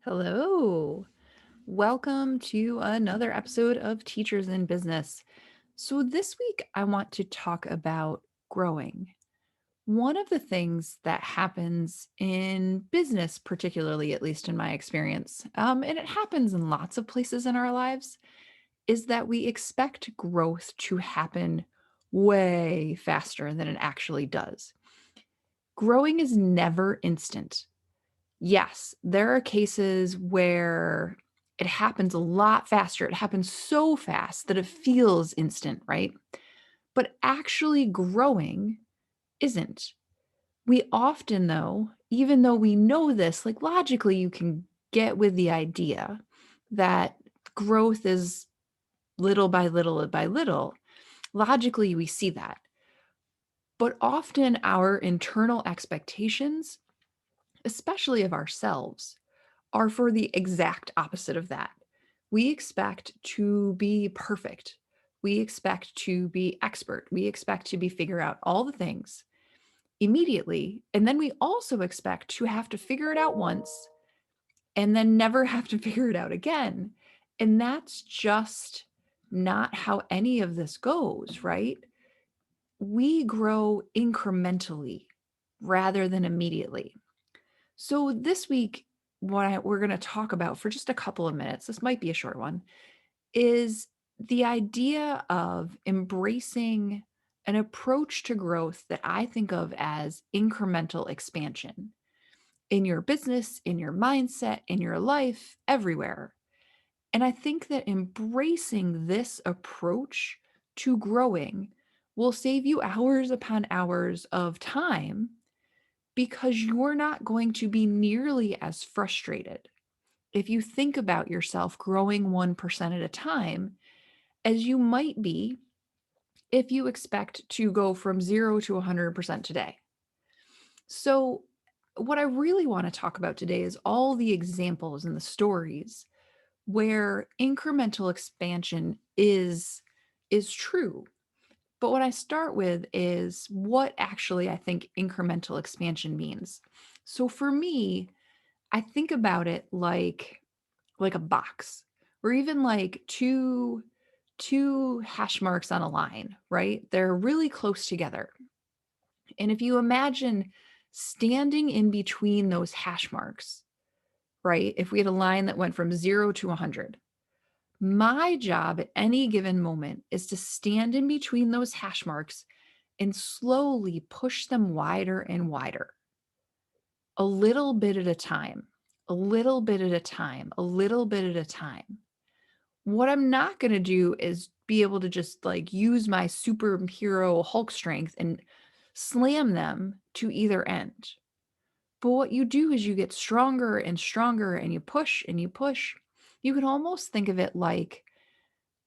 Hello. Welcome to another episode of Teachers in Business. So, this week I want to talk about growing. One of the things that happens in business, particularly, at least in my experience, and it happens in lots of places in our lives, is that we expect growth to happen way faster than it actually does. Growing is never instant. Yes, there are cases where it happens a lot faster. It happens so fast that it feels instant, right? But actually growing isn't. We often, though, even though we know this, like logically, you can get with the idea that growth is little by little by little. Logically, we see that. But often our internal expectations, especially of ourselves, are for the exact opposite of that. We expect to be perfect. We expect to be expert. We expect to be figure out all the things immediately. And then we also expect to have to figure it out once and then never have to figure it out again. And that's just not how any of this goes, right? We grow incrementally rather than immediately. So this week, we're going to talk about for just a couple of minutes, this might be a short one, is the idea of embracing an approach to growth that I think of as incremental expansion in your business, in your mindset, in your life, everywhere. And I think that embracing this approach to growing will save you hours upon hours of time because you're not going to be nearly as frustrated if you think about yourself growing 1% at a time as you might be if you expect to go from 0 to 100% today. So, what I really want to talk about today is all the examples and the stories where incremental expansion is true. But what I start with is what actually I think incremental expansion means. So for me, I think about it like a box or even like two hash marks on a line, right? They're really close together. And if you imagine standing in between those hash marks, right? If we had a line that went from 0 to 100, my job at any given moment is to stand in between those hash marks and slowly push them wider and wider, a little bit at a time, a little bit at a time, a little bit at a time. What I'm not going to do is be able to just like use my superhero Hulk strength and slam them to either end. But what you do is you get stronger and stronger and you push and you push. You can almost think of it like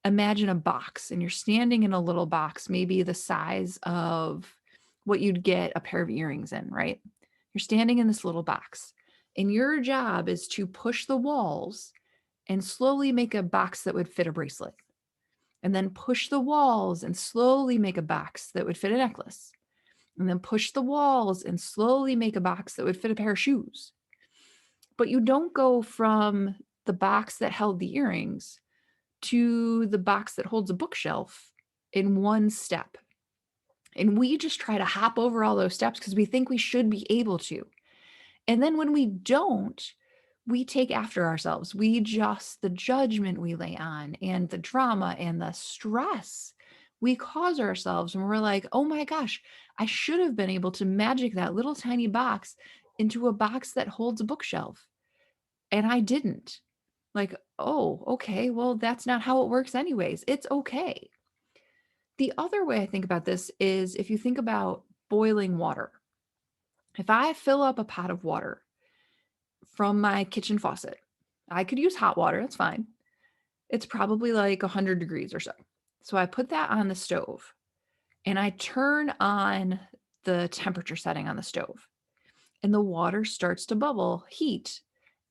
imagine a box and you're standing in a little box, maybe the size of what you'd get a pair of earrings in, right? You're standing in this little box, and your job is to push the walls and slowly make a box that would fit a bracelet, and then push the walls and slowly make a box that would fit a necklace, and then push the walls and slowly make a box that would fit a pair of shoes. But you don't go from the box that held the earrings to the box that holds a bookshelf in one step. And we just try to hop over all those steps because we think we should be able to. And then when we don't, we take after ourselves. We just, the judgment we lay on and the drama and the stress we cause ourselves when we're like, oh my gosh, I should have been able to magic that little tiny box into a box that holds a bookshelf. And I didn't. Like, oh, okay, well, that's not how it works, anyways. It's okay. The other way I think about this is if you think about boiling water. If I fill up a pot of water from my kitchen faucet, I could use hot water, that's fine. It's probably like 100 degrees or so. So I put that on the stove and I turn on the temperature setting on the stove, and the water starts to bubble heat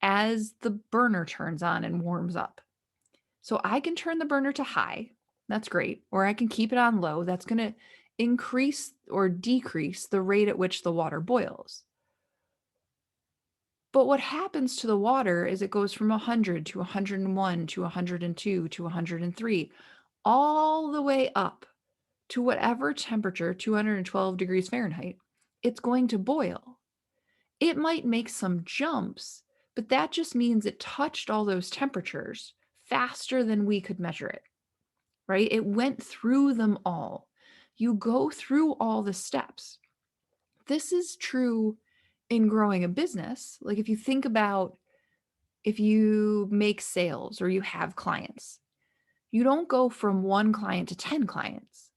as the burner turns on and warms up. So I can turn the burner to high. That's great. Or I can keep it on low. That's going to increase or decrease the rate at which the water boils. But what happens to the water is it goes from 100 to 101 to 102 to 103, all the way up to whatever temperature, 212 degrees Fahrenheit, it's going to boil. It might make some jumps, but that just means it touched all those temperatures faster than we could measure it, right? It went through them all. You go through all the steps. This is true in growing a business. Like if you think about if you make sales or you have clients, you don't go from one client to 10 clients.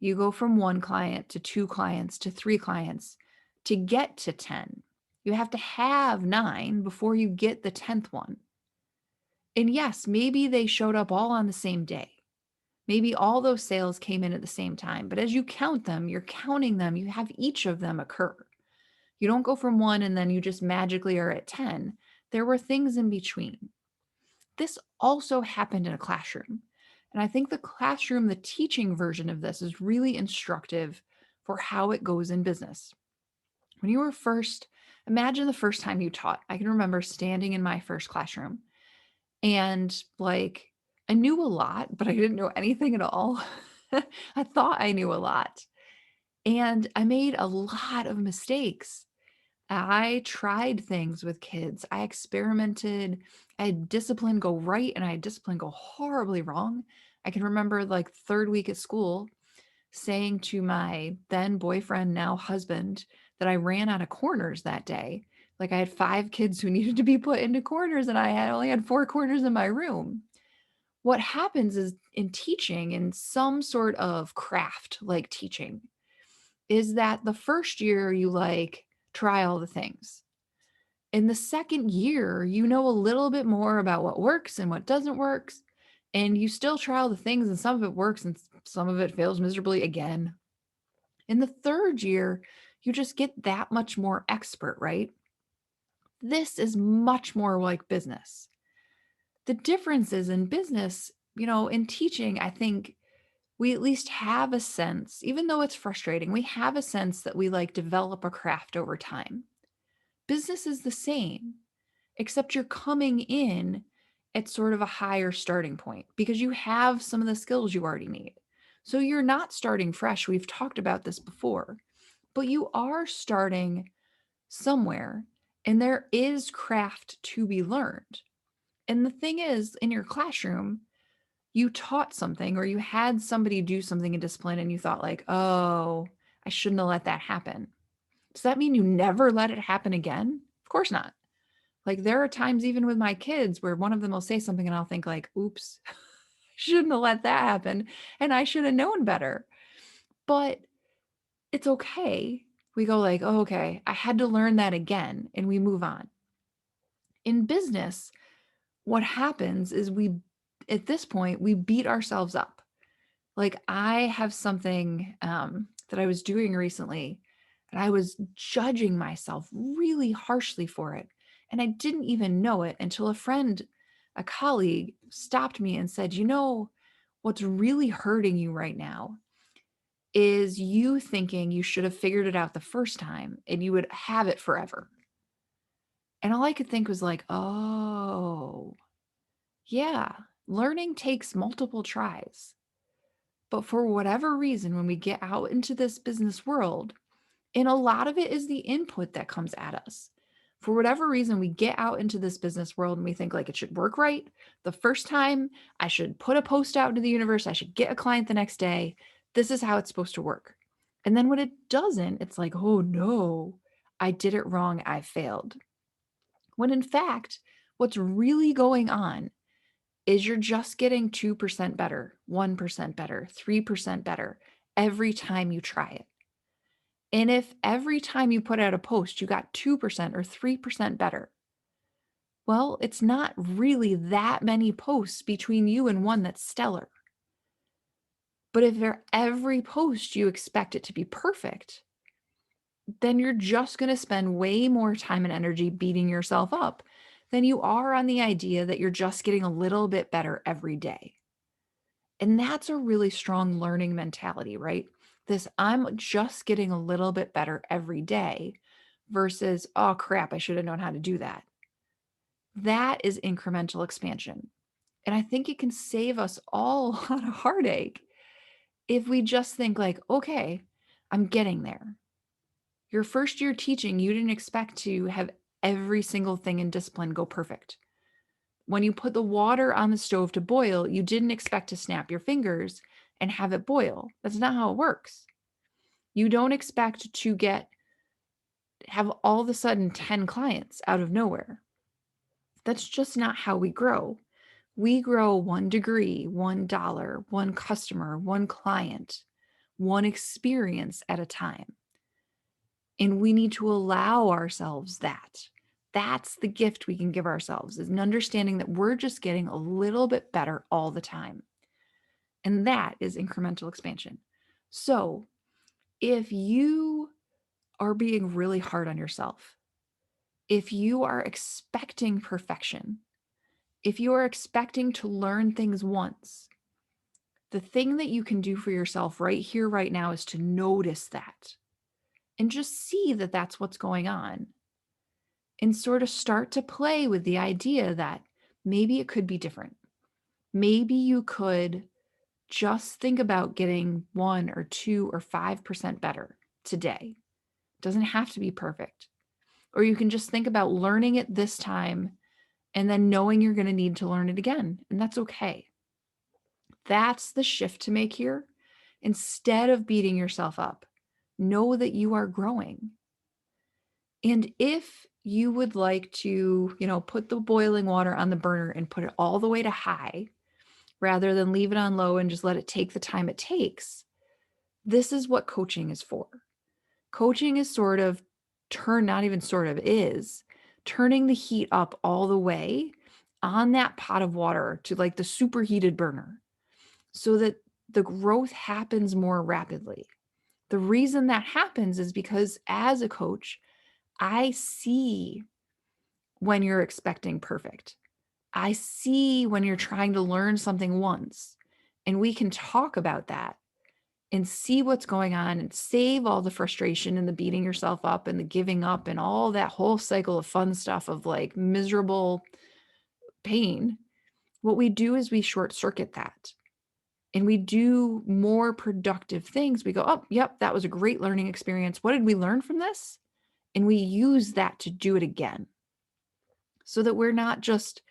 You go from one client to two clients to three clients to get to 10. You have to have nine before you get the 10th one. And yes, maybe they showed up all on the same day. Maybe all those sales came in at the same time. But as you count them, you're counting them, you have each of them occur. You don't go from one and then you just magically are at 10. There were things in between. This also happened in a classroom. And I think the classroom, the teaching version of this is really instructive for how it goes in business. When you were first, imagine the first time you taught. I can remember standing in my first classroom and like I knew a lot, but I didn't know anything at all. I thought I knew a lot. And I made a lot of mistakes. I tried things with kids. I experimented. I had discipline go right and I had discipline go horribly wrong. I can remember like third week at school saying to my then boyfriend, now husband, that I ran out of corners that day. Like I had five kids who needed to be put into corners and I had only had four corners in my room. What happens is in teaching, in some sort of craft like teaching, is that the first year you like try all the things. In the second year, you know a little bit more about what works and what doesn't work. And you still try all the things, and some of it works and some of it fails miserably again. In the third year, you just get that much more expert, right? This is much more like business. The difference is in business, in teaching, I think we at least have a sense, even though it's frustrating, we have a sense that we like develop a craft over time. Business is the same, except you're coming in at sort of a higher starting point because you have some of the skills you already need. So you're not starting fresh. We've talked about this before, but you are starting somewhere and there is craft to be learned. And the thing is, in your classroom, you taught something or you had somebody do something in discipline and you thought, like, oh, I shouldn't have let that happen. Does that mean you never let it happen again? Of course not. Like there are times even with my kids where one of them will say something and I'll think like, oops, shouldn't have let that happen. And I should have known better. But it's okay. We go like, oh, okay, I had to learn that again. And we move on. In business, what happens is at this point, we beat ourselves up. Like I have something that I was doing recently, and I was judging myself really harshly for it. And I didn't even know it until a friend, a colleague, stopped me and said, what's really hurting you right now is you thinking you should have figured it out the first time and you would have it forever. And all I could think was like, oh, yeah, learning takes multiple tries. But for whatever reason, when we get out into this business world, and a lot of it is the input that comes at us. For whatever reason, we get out into this business world and we think like it should work right. The first time I should put a post out into the universe, I should get a client the next day. This is how it's supposed to work. And then when it doesn't, it's like, oh no, I did it wrong. I failed. When in fact, what's really going on is you're just getting 2% better, 1% better, 3% better every time you try it. And if every time you put out a post, you got 2% or 3% better, well, it's not really that many posts between you and one that's stellar. But if every post you expect it to be perfect, then you're just going to spend way more time and energy beating yourself up than you are on the idea that you're just getting a little bit better every day. And that's a really strong learning mentality, right? This I'm just getting a little bit better every day versus, oh crap, I should have known how to do that. That is incremental expansion. And I think it can save us all a lot of heartache if we just think like, okay, I'm getting there. Your first year teaching, you didn't expect to have every single thing in discipline go perfect. When you put the water on the stove to boil, you didn't expect to snap your fingers and have it boil. That's not how it works. You don't expect to have all of a sudden 10 clients out of nowhere. That's just not how we grow. We grow 1 degree, $1, one customer, one client, one experience at a time. And we need to allow ourselves that. That's the gift we can give ourselves, is an understanding that we're just getting a little bit better all the time. And that is incremental expansion. So if you are being really hard on yourself, if you are expecting perfection, if you are expecting to learn things once, the thing that you can do for yourself right here, right now, is to notice that and just see that that's what's going on and sort of start to play with the idea that maybe it could be different. Maybe you could just think about getting 1 or 2 or 5% better today. It doesn't have to be perfect. Or you can just think about learning it this time and then knowing you're going to need to learn it again. And that's okay. That's the shift to make here. Instead of beating yourself up, know that you are growing. And if you would like to, put the boiling water on the burner and put it all the way to high rather than leave it on low and just let it take the time it takes, this is what coaching is for. Coaching is not even sort of is turning the heat up all the way on that pot of water to like the superheated burner so that the growth happens more rapidly. The reason that happens is because as a coach, I see when you're expecting perfect. I see when you're trying to learn something once, and we can talk about that and see what's going on and save all the frustration and the beating yourself up and the giving up and all that whole cycle of fun stuff of like miserable pain. What we do is we short circuit that and we do more productive things. We go, oh, yep, that was a great learning experience. What did we learn from this? And we use that to do it again so that we're not just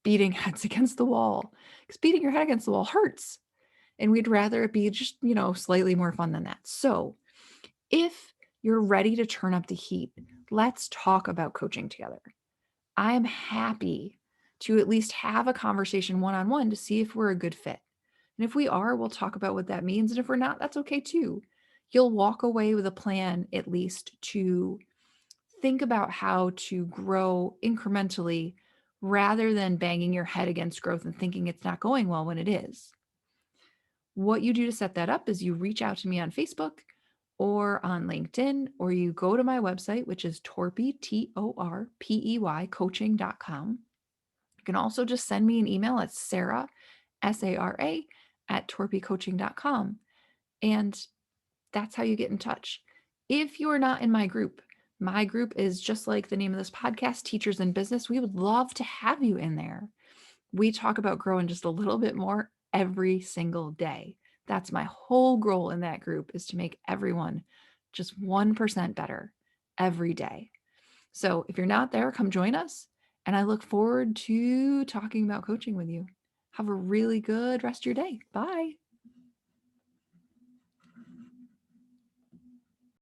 beating heads against the wall, because beating your head against the wall hurts. And we'd rather it be just, slightly more fun than that. So if you're ready to turn up the heat, let's talk about coaching together. I am happy to at least have a conversation one-on-one to see if we're a good fit. And if we are, we'll talk about what that means. And if we're not, that's okay too. You'll walk away with a plan, at least, to think about how to grow incrementally rather than banging your head against growth and thinking it's not going well when it is. What you do to set that up is you reach out to me on Facebook or on LinkedIn, or you go to my website, which is Torpey, Torpey, coaching.com. You can also just send me an email at Sarah, SARA, at torpeycoaching.com. And that's how you get in touch. If you are not in my group is just like the name of this podcast, Teachers in Business. We would love to have you in there. We talk about growing just a little bit more every single day. That's my whole goal in that group, is to make everyone just 1% better every day. So if you're not there, come join us. And I look forward to talking about coaching with you. Have a really good rest of your day. Bye.